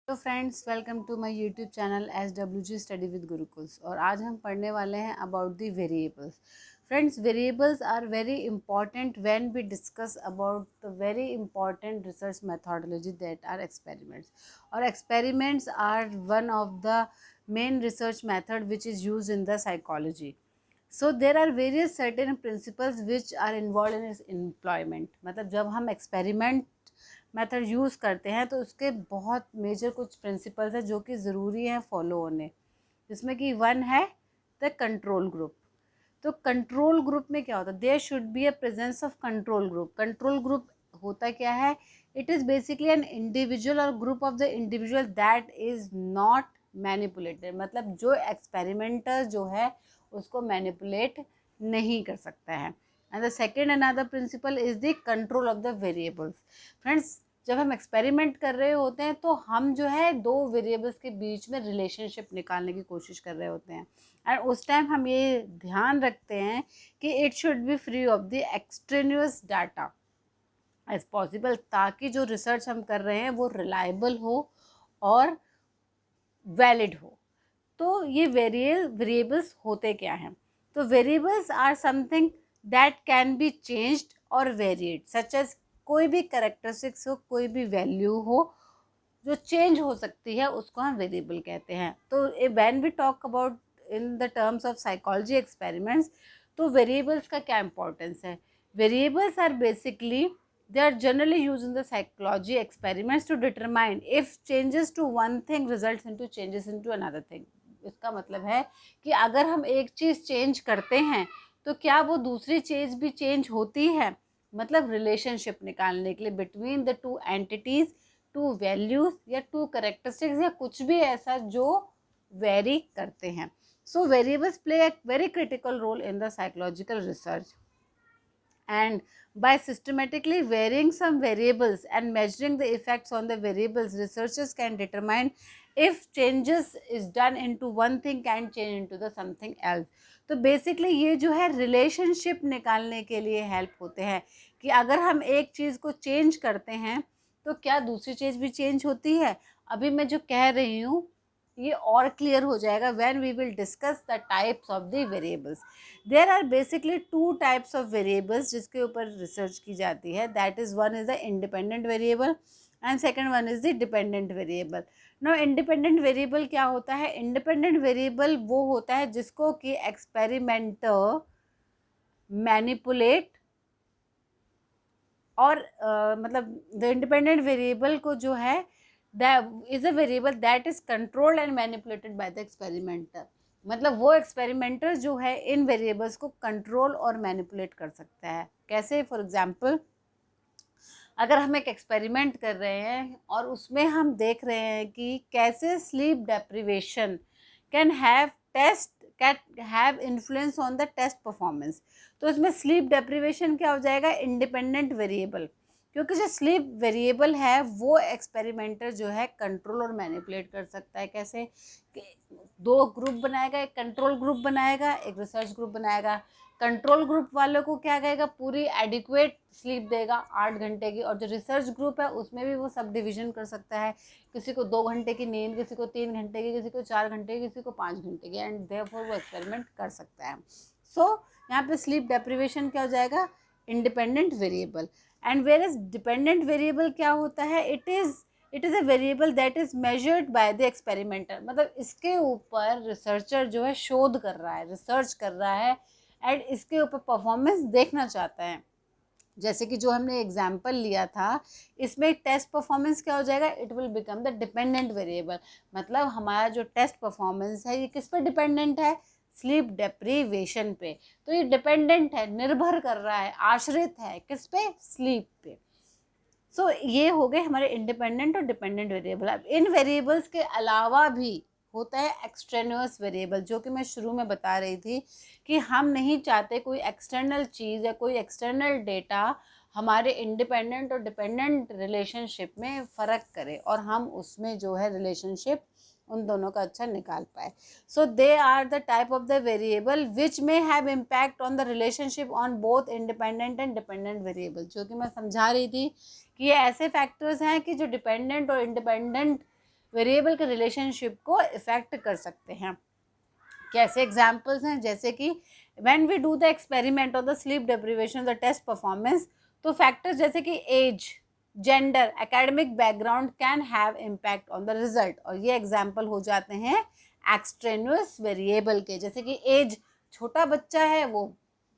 तो friends, welcome to my YouTube channel SWG study with Gurukuls. और आज हम पढ़ने वाले हैं about the variables. Friends, variables are very important when we discuss about the very important research methodology that are experiments. और experiments are one of the main research method which is use in the psychology. So there are various certain principles which are involve in employment. मतलब जब हम experiment method use करते हैं तो उसके बहुत major कुछ प्रिंसिपल्स हैं जो कि ज़रूरी हैं फॉलो होने, जिसमें कि वन है द कंट्रोल ग्रुप. तो कंट्रोल ग्रुप में क्या होता है? There should be a presence of control group. Control group होता क्या है? It is basically an individual or group of the individual that is not manipulated. मतलब जो एक्सपेरिमेंटर जो है उसको मैनिपुलेट नहीं कर सकता है. And the second another principle is the control of the variables. Friends, जब हम एक्सपेरिमेंट कर रहे होते हैं तो हम जो है दो वेरिएबल्स के बीच में रिलेशनशिप निकालने की कोशिश कर रहे होते हैं. एंड उस टाइम हम ये ध्यान रखते हैं कि it should be free of the extraneous data as possible, ताकि जो रिसर्च हम कर रहे हैं वो रिलायबल हो और वैलिड हो. तो ये वेरिएबल्स होते क्या हैं? तो variables are something that can be changed और वेरिएड, सच एज कोई भी करेक्टरिस्टिक्स हो, कोई भी वैल्यू हो जो चेंज हो सकती है, उसको हम वेरिएबल कहते हैं. तो when we talk about in the terms of psychology experiments, तो वेरिएबल्स का क्या इंपॉर्टेंस है? Variables are basically they are generally used in the psychology experiments to determine if changes to one thing results into changes into another thing. इसका मतलब है कि अगर हम एक चीज़ चेंज करते हैं तो क्या वो दूसरी चीज़ भी चेंज होती है. मतलब रिलेशनशिप निकालने के लिए between the two entities, two values या टू करेक्टरिस्टिक्स या कुछ भी ऐसा जो वेरी करते हैं. So variables play a very critical role in the psychological research. And by systematically varying some variables and measuring the effects on the variables, researchers can determine if changes is done into one thing can change into the something else. तो basically ये जो है relationship निकालने के लिए help होते हैं कि अगर हम एक चीज़ को चेंज करते हैं तो क्या दूसरी चीज़ भी चेंज होती है. अभी मैं जो कह रही हूँ ये और क्लियर हो जाएगा when we will discuss the types of the variables. There are basically two types of variables जिसके ऊपर रिसर्च की जाती है. That is one is the independent variable and second one is the dependent variable. Now, independent variable क्या होता है? Independent variable वो होता है जिसको कि एक्सपेरिमेंटर मैनिपुलेट और मतलब द इंडिपेंडेंट वेरिएबल को जो है is a variable that is controlled and manipulated bye the experimenter. मतलब वो एक्सपेरिमेंटर जो है इन वेरिएबल्स को कंट्रोल और मैनिपुलेट कर सकता है. कैसे? फॉर एग्जांपल, अगर हम एक एक्सपेरिमेंट कर रहे हैं और उसमें हम देख रहे हैं कि कैसे sleep deprivation can have influence on the test performance. तो इसमें स्लीप डेप्रिवेशन क्या हो जाएगा? Independent variable. क्योंकि जो स्लीप वेरिएबल है वो एक्सपेरिमेंटर जो है कंट्रोल और मैनिपुलेट कर सकता है. कैसे? कि दो ग्रुप बनाएगा, एक कंट्रोल ग्रुप बनाएगा, एक रिसर्च ग्रुप बनाएगा. कंट्रोल ग्रुप वालों को क्या कहेगा? पूरी एडिक्वेट स्लीप देगा 8 घंटे की. और जो रिसर्च ग्रुप है उसमें भी वो सब डिविजन कर सकता है. किसी को 2 घंटे की नींद, किसी को 3 घंटे की, किसी को 4 घंटे की, किसी को 5 घंटे की. एंड देयरफॉर वो एक्सपेरिमेंट कर सकता है. सो यहाँ पे स्लीप डेप्रिवेशन क्या हो जाएगा? Independent variable. And where is dependent variable क्या होता है? It is a variable that is measured by the experimenter. मतलब इसके ऊपर रिसर्चर जो है शोध कर रहा है, रिसर्च कर रहा है एंड इसके ऊपर परफॉर्मेंस देखना चाहता है. जैसे कि जो हमने एग्जाम्पल लिया था, इसमें टेस्ट परफॉर्मेंस क्या हो जाएगा? It will become the dependent variable. मतलब हमारा जो टेस्ट परफॉर्मेंस है ये किस पर डिपेंडेंट है? स्लीप डेप्रीवेशन पे. तो ये डिपेंडेंट है, निर्भर कर रहा है, आश्रित है किस पे? स्लीप पे. सो ये हो गए हमारे इंडिपेंडेंट और डिपेंडेंट वेरिएबल. अब इन वेरिएबल्स के अलावा भी होता है एक्सट्रेनियस वेरिएबल, जो कि मैं शुरू में बता रही थी कि हम नहीं चाहते कोई एक्सटर्नल चीज़ या कोई एक्सटर्नल डेटा हमारे इंडिपेंडेंट और डिपेंडेंट रिलेशनशिप में फ़र्क करे और हम उसमें जो है रिलेशनशिप उन दोनों का अच्छा निकाल पाए. So they are the type of the variable which may have impact on the relationship on both independent and dependent variable. जो कि मैं समझा रही थी कि ये ऐसे फैक्टर्स हैं कि जो डिपेंडेंट और इंडिपेंडेंट वेरिएबल के रिलेशनशिप को इफेक्ट कर सकते हैं। कैसे एग्जाम्पल्स हैं, जैसे कि when we do the experiment और the sleep deprivation the test performance, तो फैक्टर्स जैसे कि age, gender, academic background can have impact on the result, और ये एग्जाम्पल हो जाते हैं एक्सट्रेनुअस वेरिएबल के। जैसे कि एज, छोटा बच्चा है वो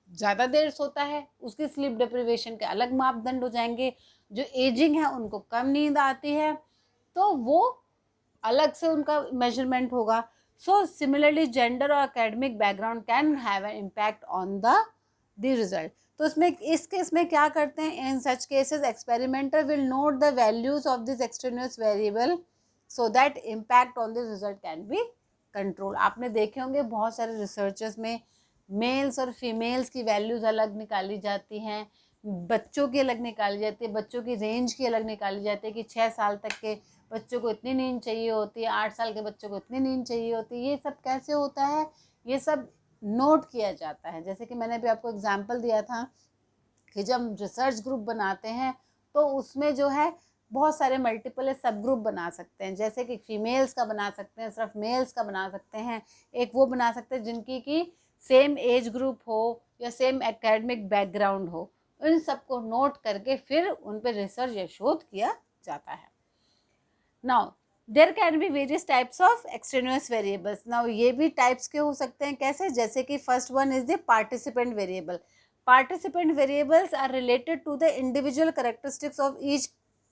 ज़्यादा देर सोता है, उसकी स्लीप डिप्रिवेशन के अलग मापदंड हो जाएंगे। जो एजिंग है उनको कम नींद आती है, तो वो अलग से उनका मेजरमेंट होगा। सो सिमिलरली जेंडर और academic background can have an impact on the result. तो इसमें इस केस में क्या करते हैं, in such cases experimenter will note the values of this extraneous variable so that impact on this result can be control. आपने देखे होंगे बहुत सारे रिसर्चर्स में मेल्स और फीमेल्स की वैल्यूज अलग निकाली जाती हैं, बच्चों की अलग निकाली जाती है, बच्चों की रेंज की अलग निकाली जाती है कि 6 साल तक के बच्चों को इतनी नींद चाहिए होती है, 8 साल के बच्चों को इतनी नींद चाहिए होती है। ये सब कैसे होता है, ये सब नोट किया जाता है। जैसे कि मैंने भी आपको एग्जांपल दिया था कि जब रिसर्च ग्रुप बनाते हैं तो उसमें जो है बहुत सारे मल्टीपल सब ग्रुप बना सकते हैं। जैसे कि फीमेल्स का बना सकते हैं, सिर्फ मेल्स का बना सकते हैं, एक वो बना सकते हैं जिनकी की सेम एज ग्रुप हो या सेम एकेडमिक बैकग्राउंड हो। इन सबको नोट करके फिर उन पर रिसर्च या शोध किया जाता है। Now there can be various types of extraneous variables. Now ये भी टाइप्स के हो सकते हैं, कैसे, जैसे कि first one is the participant variable. Participant variables are related to the individual characteristics of each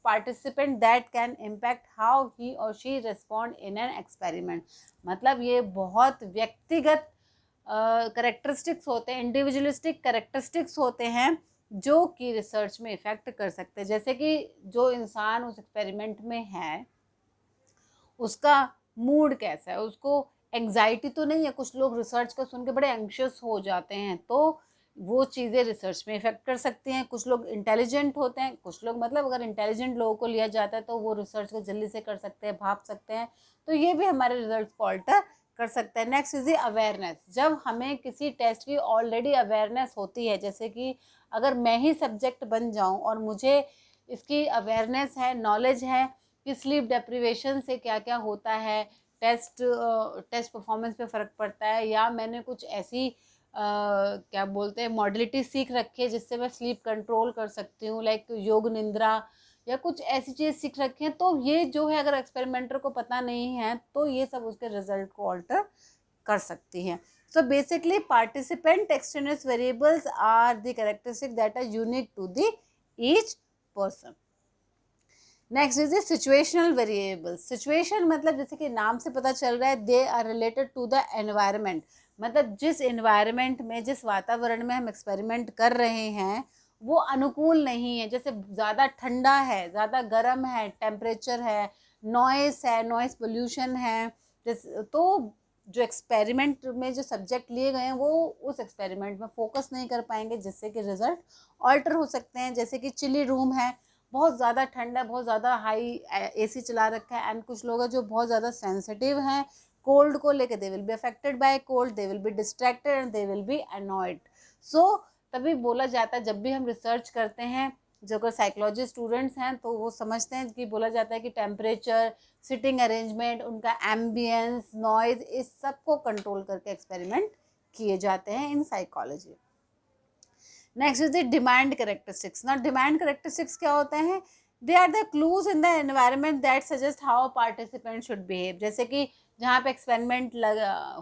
participant that can impact how he or she respond in an experiment. मतलब ये बहुत व्यक्तिगत करेक्टरिस्टिक्स होते हैं, इंडिविजुअलिस्टिक करेक्टरिस्टिक्स होते हैं जो कि रिसर्च में इफेक्ट कर सकते हैं। जैसे कि जो इंसान उस एक्सपेरिमेंट में है उसका मूड कैसा है, उसको एंग्जाइटी तो नहीं है, कुछ लोग रिसर्च का सुन के बड़े एंग्शियस हो जाते हैं, तो वो चीज़ें रिसर्च में इफेक्ट कर सकती हैं। कुछ लोग इंटेलिजेंट होते हैं, कुछ लोग मतलब अगर इंटेलिजेंट लोगों को लिया जाता है तो वो रिसर्च को जल्दी से कर सकते हैं, भाप सकते हैं, तो ये भी हमारे रिजल्ट को ऑल्टर कर सकता है। Next is the awareness. जब हमें किसी टेस्ट की ऑलरेडी अवेयरनेस होती है, जैसे कि अगर मैं ही सब्जेक्ट बन जाऊं और मुझे इसकी अवेयरनेस है, नॉलेज है कि स्लीप डेप्रिवेशन से क्या क्या होता है, टेस्ट परफॉर्मेंस पे फ़र्क पड़ता है, या मैंने कुछ ऐसी क्या बोलते हैं मॉडलिटी सीख रखी है जिससे मैं स्लीप कंट्रोल कर सकती हूँ, लाइक योग निंद्रा या कुछ ऐसी चीज़ सीख रखी है, तो ये जो है अगर एक्सपेरिमेंटर को पता नहीं है तो ये सब उसके रिजल्ट को ऑल्टर कर सकती हैं। So basically participant extraneous variables are the characteristics that are unique to the each person. Next is situational variables. Situation मतलब जैसे कि नाम से पता चल रहा है, they are related to the environment. मतलब जिस एनवायरनमेंट में, जिस वातावरण में हम एक्सपेरिमेंट कर रहे हैं वो अनुकूल नहीं है, जैसे ज़्यादा ठंडा है, ज़्यादा गर्म है, टेम्परेचर है, नॉइस है, नॉइस पोल्यूशन है, तो जो एक्सपेरिमेंट में जो सब्जेक्ट लिए गए हैं वो उस एक्सपेरिमेंट में फोकस नहीं कर पाएंगे, जिससे कि रिजल्ट ऑल्टर हो सकते हैं। जैसे कि चिली रूम है, बहुत ज़्यादा ठंडा है, बहुत ज़्यादा हाई एसी चला रखा है, एंड कुछ लोग हैं जो बहुत ज़्यादा सेंसिटिव हैं कोल्ड को लेकर, they will be affected by cold, they will be distracted and they will be annoyed. So तभी बोला जाता है, जब भी हम रिसर्च करते हैं, जो अगर साइकोलॉजी स्टूडेंट्स हैं तो वो समझते हैं कि बोला जाता है कि टेम्परेचर, सिटिंग अरेंजमेंट, उनका एम्बियंस, नॉइज, इस सब को कंट्रोल करके एक्सपेरिमेंट किए जाते हैं in psychology. Next is the demand characteristics. ना डिमांड कैरेक्टरिस्टिक्स क्या होते हैं, they are the clues in the environment that suggest how participant should behave. जैसे कि जहाँ पे एक्सपेरिमेंट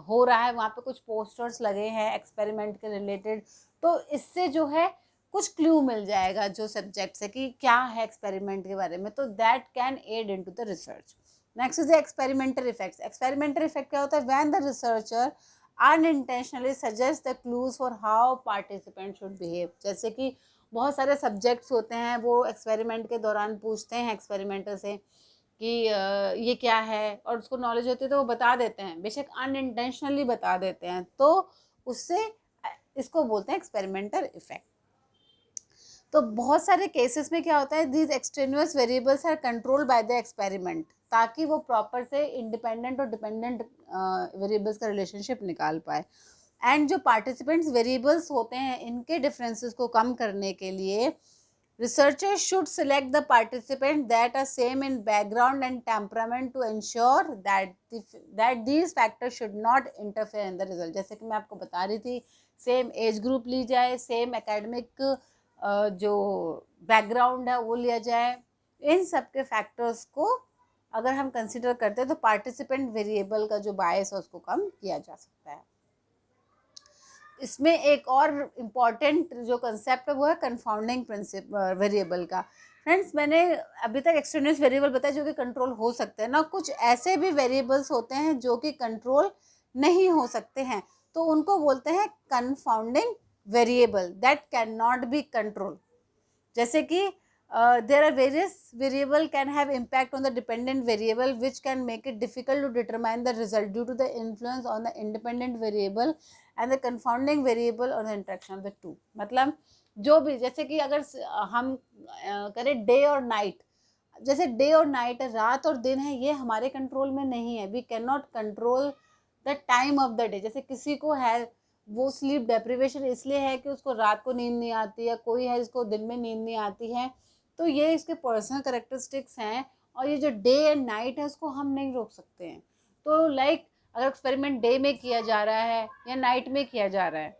हो रहा है वहाँ पे कुछ पोस्टर्स लगे हैं एक्सपेरिमेंट के रिलेटेड, तो इससे जो है कुछ क्लू मिल जाएगा जो सब्जेक्ट से कि क्या है एक्सपेरिमेंट के बारे में, तो that can add into the research. Next is the experimental effects. Experimental effect क्या होता है, when the researcher unintentionally suggest the clues for how participants should behave। जैसे कि बहुत सारे सब्जेक्ट्स होते हैं, वो एक्सपेरिमेंट के दौरान पूछते हैं एक्सपेरिमेंटर से कि ये क्या है, और उसको नॉलेज होती है तो वो बता देते हैं, बेशक अनइंटेंशनली बता देते हैं, तो उससे इसको बोलते हैं एक्सपेरिमेंटल इफेक्ट। तो बहुत सारे केसेस में क्या होता है, these extraneous variables are controlled by the experiment, ताकि वो प्रॉपर से इंडिपेंडेंट और डिपेंडेंट वेरिएबल्स का रिलेशनशिप निकाल पाए। एंड जो पार्टिसिपेंट्स वेरिएबल्स होते हैं, इनके डिफरेंसेस को कम करने के लिए Researchers should select the participants that are same in background and temperament to ensure that these factors should not interfere in the result. जैसे कि मैं आपको बता रही थी, सेम एज ग्रुप ली जाए, सेम एकेडमिक जो बैकग्राउंड है वो लिया जाए, इन सब के फैक्टर्स को अगर हम कंसिडर करते हैं तो पार्टिसिपेंट वेरिएबल का जो बायस है उसको कम किया जा सकता है। इसमें एक और इम्पॉर्टेंट जो कंसेप्ट है वो है कंफाउंडिंग वेरिएबल का। फ्रेंड्स, मैंने अभी तक एक्सट्रेनियस वेरिएबल बताया जो कि कंट्रोल हो सकते हैं ना, कुछ ऐसे भी वेरिएबल्स होते हैं जो कि कंट्रोल नहीं हो सकते हैं, तो उनको बोलते हैं confounding variable that can not be control. जैसे कि there are various variable can have impact on the dependent variable which can make it difficult to determine the result due to the influence on the independent variable and the confounding variable on the interaction of the two। मतलब जो भी, जैसे कि अगर हम करें day और night, जैसे डे और नाइट है, रात और दिन है, ये हमारे कंट्रोल में नहीं है, we can not control the time of the day. जैसे किसी को है वो स्लीप डेप्रिवेशन इसलिए है कि उसको रात को नींद नहीं आती है, कोई है जिसको दिन में नींद नहीं आती है, तो ये इसके पर्सनल करेक्टरिस्टिक्स हैं, और ये जो डे एंड नाइट है उसको हम नहीं रोक सकते हैं। तो लाइक अगर एक्सपेरिमेंट डे में किया जा रहा है या नाइट में किया जा रहा है,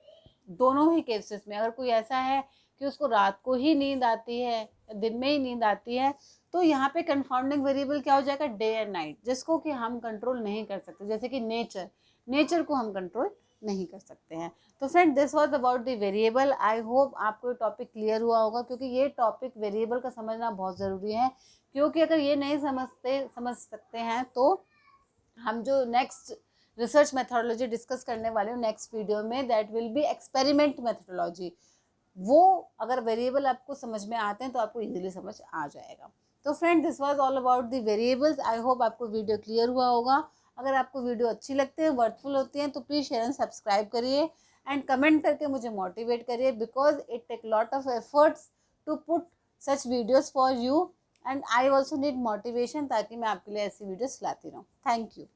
दोनों ही केसेस में अगर कोई ऐसा है कि उसको रात को ही नींद आती है या दिन में ही नींद आती है, तो यहाँ पे कंफाउंडिंग वेरिएबल क्या हो जाएगा, डे एंड नाइट, जिसको कि हम कंट्रोल नहीं कर सकते। जैसे कि नेचर को हम कंट्रोल नहीं कर सकते हैं। तो friend, this was about the variable. I hope आपको टॉपिक क्लियर हुआ होगा, क्योंकि ये टॉपिक वेरिएबल का समझना बहुत ज़रूरी है, क्योंकि अगर ये नहीं समझ सकते हैं तो हम जो नेक्स्ट रिसर्च मेथोडोलॉजी डिस्कस करने वाले हूँ नेक्स्ट वीडियो में, that will be experiment methodology, वो अगर वेरिएबल आपको समझ में आते हैं तो आपको इजीली समझ आ जाएगा। तो friend, this was all about the variables. I hope आपको वीडियो क्लियर हुआ होगा। अगर आपको वीडियो अच्छी लगती है, वर्थफुल होती है, तो प्लीज़ शेयर एंड सब्सक्राइब करिए एंड कमेंट करके मुझे मोटिवेट करिए, because it take lot of efforts to put such videos for you and I also need motivation, ताकि मैं आपके लिए ऐसी वीडियोज़ लाती रहूँ। Thank you.